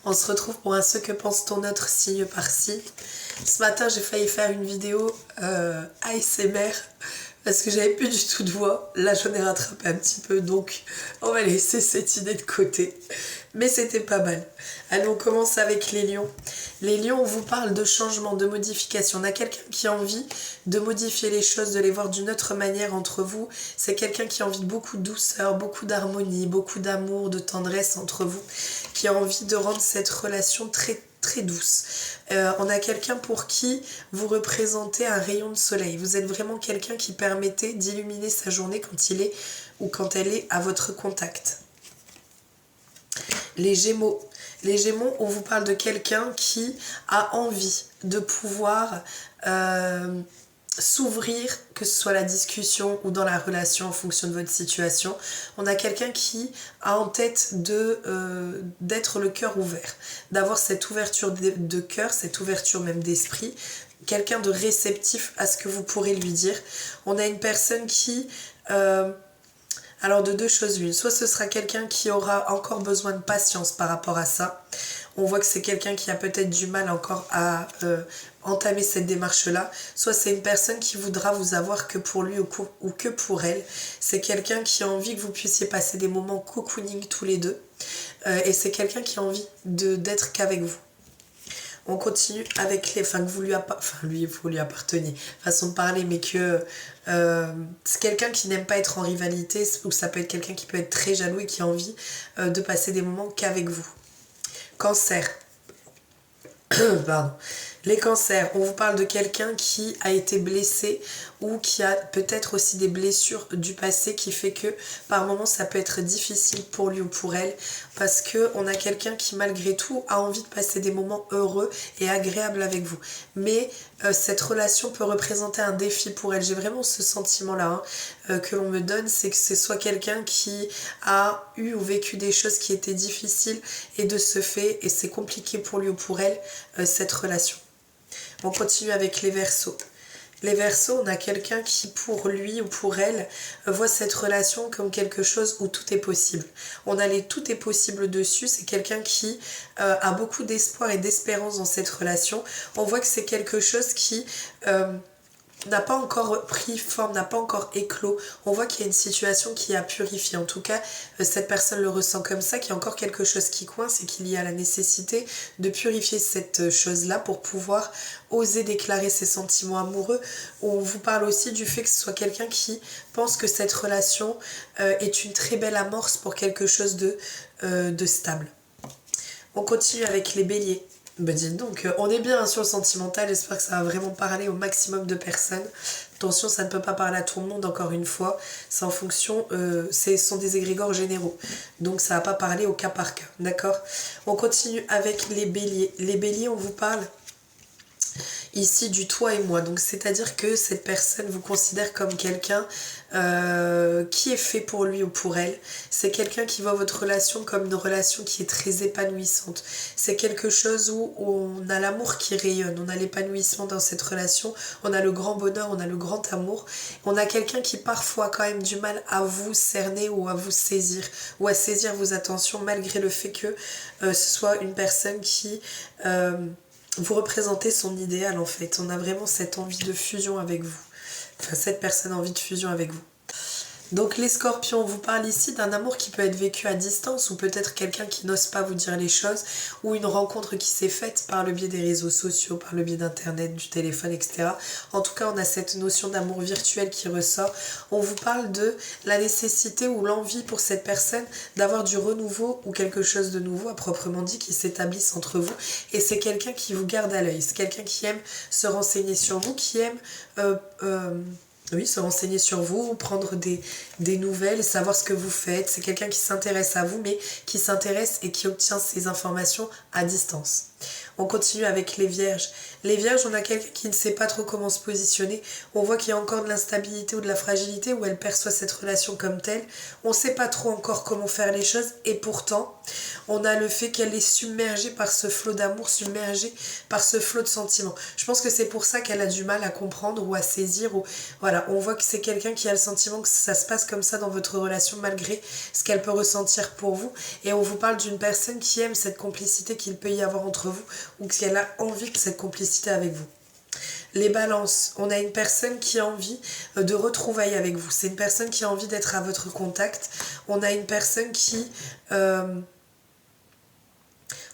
On se retrouve pour un Ce que pense ton autre signe par signe. Ce matin, j'ai failli faire une vidéo ASMR parce que j'avais plus du tout de voix. Là, j'en ai rattrapé un petit peu, donc on va laisser cette idée de côté. Mais c'était pas mal. Allez, on commence avec les lions. Les lions, on vous parle de changement, de modification. On a quelqu'un qui a envie de modifier les choses, de les voir d'une autre manière entre vous. C'est quelqu'un qui a envie de beaucoup de douceur, beaucoup d'harmonie, beaucoup d'amour, de tendresse entre vous, qui a envie de rendre cette relation très très douce. On a quelqu'un pour qui vous représentez un rayon de soleil. Vous êtes vraiment quelqu'un qui permettait d'illuminer sa journée quand il est ou quand elle est à votre contact. Les Gémeaux. Les Gémeaux, on vous parle de quelqu'un qui a envie de pouvoir s'ouvrir, que ce soit la discussion ou dans la relation en fonction de votre situation. On a quelqu'un qui a en tête d'être le cœur ouvert, d'avoir cette ouverture de cœur, cette ouverture même d'esprit, quelqu'un de réceptif à ce que vous pourrez lui dire. On a une personne qui... alors de deux choses l'une, soit ce sera quelqu'un qui aura encore besoin de patience par rapport à ça. On voit que c'est quelqu'un qui a peut-être du mal encore à entamer cette démarche-là. Soit c'est une personne qui voudra vous avoir que pour lui ou que pour elle. C'est quelqu'un qui a envie que vous puissiez passer des moments cocooning tous les deux. Et c'est quelqu'un qui a envie d'être qu'avec vous. On continue avec les... Enfin, que vous lui apparteniez, façon de parler, mais que c'est quelqu'un qui n'aime pas être en rivalité, ou ça peut être quelqu'un qui peut être très jaloux et qui a envie de passer des moments qu'avec vous. Cancer. Pardon. Les cancers, on vous parle de quelqu'un qui a été blessé ou qui a peut-être aussi des blessures du passé qui fait que par moments ça peut être difficile pour lui ou pour elle parce qu'on a quelqu'un qui malgré tout a envie de passer des moments heureux et agréables avec vous. Mais cette relation peut représenter un défi pour elle. J'ai vraiment ce sentiment-là que l'on me donne, c'est que ce soit quelqu'un qui a eu ou vécu des choses qui étaient difficiles et de ce fait, et c'est compliqué pour lui ou pour elle, cette relation. On continue avec les Verseaux. Les Verseaux, on a quelqu'un qui, pour lui ou pour elle, voit cette relation comme quelque chose où tout est possible. On a les tout est possible dessus, c'est quelqu'un qui a beaucoup d'espoir et d'espérance dans cette relation. On voit que c'est quelque chose qui... n'a pas encore pris forme, n'a pas encore éclos. On voit qu'il y a une situation qui a purifié. En tout cas, cette personne le ressent comme ça, qu'il y a encore quelque chose qui coince et qu'il y a la nécessité de purifier cette chose-là pour pouvoir oser déclarer ses sentiments amoureux. On vous parle aussi du fait que ce soit quelqu'un qui pense que cette relation est une très belle amorce pour quelque chose de stable. On continue avec les béliers. Ben dites donc, on est bien sur le sentimental, j'espère que ça va vraiment parler au maximum de personnes. Attention, ça ne peut pas parler à tout le monde, encore une fois, c'est en fonction, ce sont des égrégores généraux, donc ça ne va pas parler au cas par cas, d'accord? On continue avec les béliers. Les béliers, on vous parle ici du toi et moi, donc c'est-à-dire que cette personne vous considère comme quelqu'un qui est fait pour lui ou pour elle. C'est quelqu'un qui voit votre relation comme une relation qui est très épanouissante. C'est quelque chose où on a l'amour qui rayonne, on a l'épanouissement dans cette relation, on a le grand bonheur, on a le grand amour. On a quelqu'un qui parfois a quand même du mal à vous cerner ou à vous saisir, ou à saisir vos attentions malgré le fait que ce soit une personne qui... vous représentez son idéal en fait. On a vraiment cette envie de fusion avec vous. Enfin, cette personne a envie de fusion avec vous. Donc les scorpions, on vous parle ici d'un amour qui peut être vécu à distance ou peut-être quelqu'un qui n'ose pas vous dire les choses ou une rencontre qui s'est faite par le biais des réseaux sociaux, par le biais d'internet, du téléphone, etc. En tout cas, on a cette notion d'amour virtuel qui ressort. On vous parle de la nécessité ou l'envie pour cette personne d'avoir du renouveau ou quelque chose de nouveau à proprement dit qui s'établisse entre vous. Et c'est quelqu'un qui vous garde à l'œil, c'est quelqu'un qui aime se renseigner sur vous, qui aime... oui, se renseigner sur vous, prendre des nouvelles, savoir ce que vous faites. C'est quelqu'un qui s'intéresse à vous, mais qui s'intéresse et qui obtient ces informations à distance. On continue avec les vierges. Les vierges, on a quelqu'un qui ne sait pas trop comment se positionner. On voit qu'il y a encore de l'instabilité ou de la fragilité où elle perçoit cette relation comme telle. On ne sait pas trop encore comment faire les choses et pourtant... On a le fait qu'elle est submergée par ce flot d'amour, submergée par ce flot de sentiments. Je pense que c'est pour ça qu'elle a du mal à comprendre ou à saisir. Ou voilà, on voit que c'est quelqu'un qui a le sentiment que ça se passe comme ça dans votre relation malgré ce qu'elle peut ressentir pour vous. Et on vous parle d'une personne qui aime cette complicité qu'il peut y avoir entre vous ou qu'elle a envie de cette complicité avec vous. Les balances, on a une personne qui a envie de retrouvailles avec vous. C'est une personne qui a envie d'être à votre contact. On a une personne qui...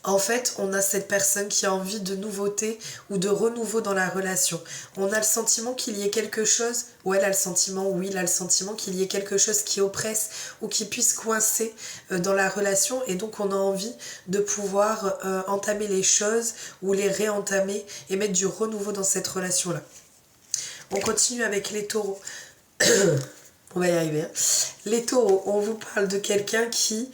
en fait, on a cette personne qui a envie de nouveauté ou de renouveau dans la relation. On a le sentiment qu'il y ait quelque chose, ou elle a le sentiment, oui, il a le sentiment qu'il y ait quelque chose qui oppresse ou qui puisse coincer dans la relation. Et donc, on a envie de pouvoir entamer les choses ou les réentamer et mettre du renouveau dans cette relation-là. On continue avec les taureaux. On va y arriver. Hein. Les taureaux, on vous parle de quelqu'un qui...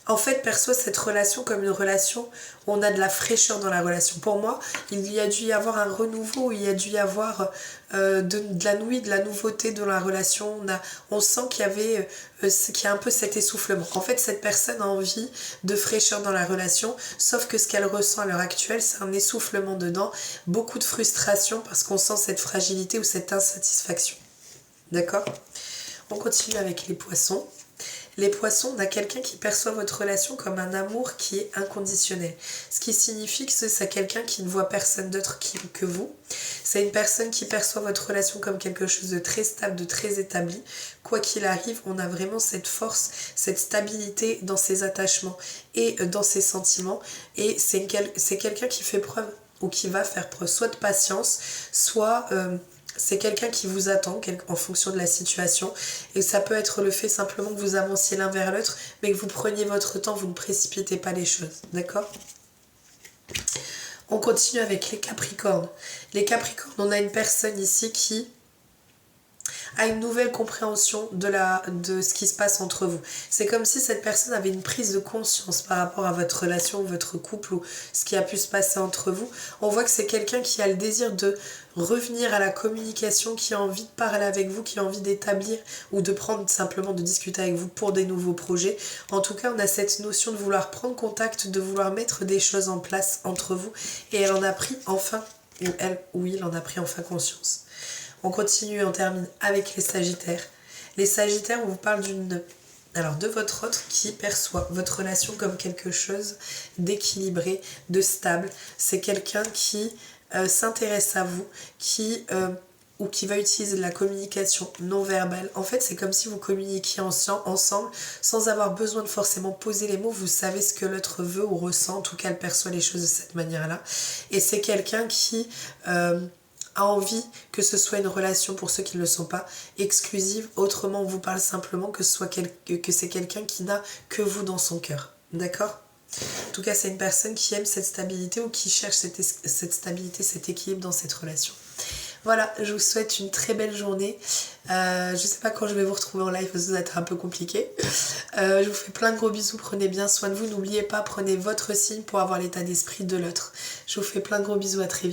en fait, perçoit cette relation comme une relation où on a de la fraîcheur dans la relation. Pour moi, il y a dû y avoir un renouveau, il y a dû y avoir de la nouille, de la nouveauté dans la relation. On sent qu'il y a un peu cet essoufflement. En fait, cette personne a envie de fraîcheur dans la relation, sauf que ce qu'elle ressent à l'heure actuelle, c'est un essoufflement dedans, beaucoup de frustration parce qu'on sent cette fragilité ou cette insatisfaction. D'accord ? On continue avec les poissons. Les poissons, on a quelqu'un qui perçoit votre relation comme un amour qui est inconditionnel. Ce qui signifie que c'est quelqu'un qui ne voit personne d'autre que vous. C'est une personne qui perçoit votre relation comme quelque chose de très stable, de très établi. Quoi qu'il arrive, on a vraiment cette force, cette stabilité dans ses attachements et dans ses sentiments. Et c'est quelqu'un qui fait preuve ou qui va faire preuve soit de patience, soit... c'est quelqu'un qui vous attend en fonction de la situation et ça peut être le fait simplement que vous avanciez l'un vers l'autre mais que vous preniez votre temps, vous ne précipitez pas les choses, d'accord ? On continue avec les Capricornes. Les Capricornes, on a une personne ici qui a une nouvelle compréhension de ce qui se passe entre vous. C'est comme si cette personne avait une prise de conscience par rapport à votre relation ou votre couple ou ce qui a pu se passer entre vous. On voit que c'est quelqu'un qui a le désir de revenir à la communication, qui a envie de parler avec vous, qui a envie d'établir ou de prendre simplement de discuter avec vous pour des nouveaux projets. En tout cas, on a cette notion de vouloir prendre contact, de vouloir mettre des choses en place entre vous et elle en a pris enfin, ou elle ou il en a pris enfin conscience. On continue et on termine avec les Sagittaires. Les Sagittaires, on vous parle de votre autre qui perçoit votre relation comme quelque chose d'équilibré, de stable. C'est quelqu'un qui s'intéresse à vous, qui va utiliser de la communication non verbale. En fait, c'est comme si vous communiquiez ensemble sans avoir besoin de forcément poser les mots. Vous savez ce que l'autre veut ou ressent. En tout cas, elle perçoit les choses de cette manière-là. Et c'est quelqu'un qui... a envie que ce soit une relation, pour ceux qui ne le sont pas, exclusive. Autrement, on vous parle simplement que c'est quelqu'un qui n'a que vous dans son cœur. D'accord ? En tout cas, c'est une personne qui aime cette stabilité ou qui cherche cette stabilité, cet équilibre dans cette relation. Voilà, je vous souhaite une très belle journée. Je ne sais pas quand je vais vous retrouver en live, ça va être un peu compliqué. Je vous fais plein de gros bisous, prenez bien soin de vous. N'oubliez pas, prenez votre signe pour avoir l'état d'esprit de l'autre. Je vous fais plein de gros bisous, à très vite.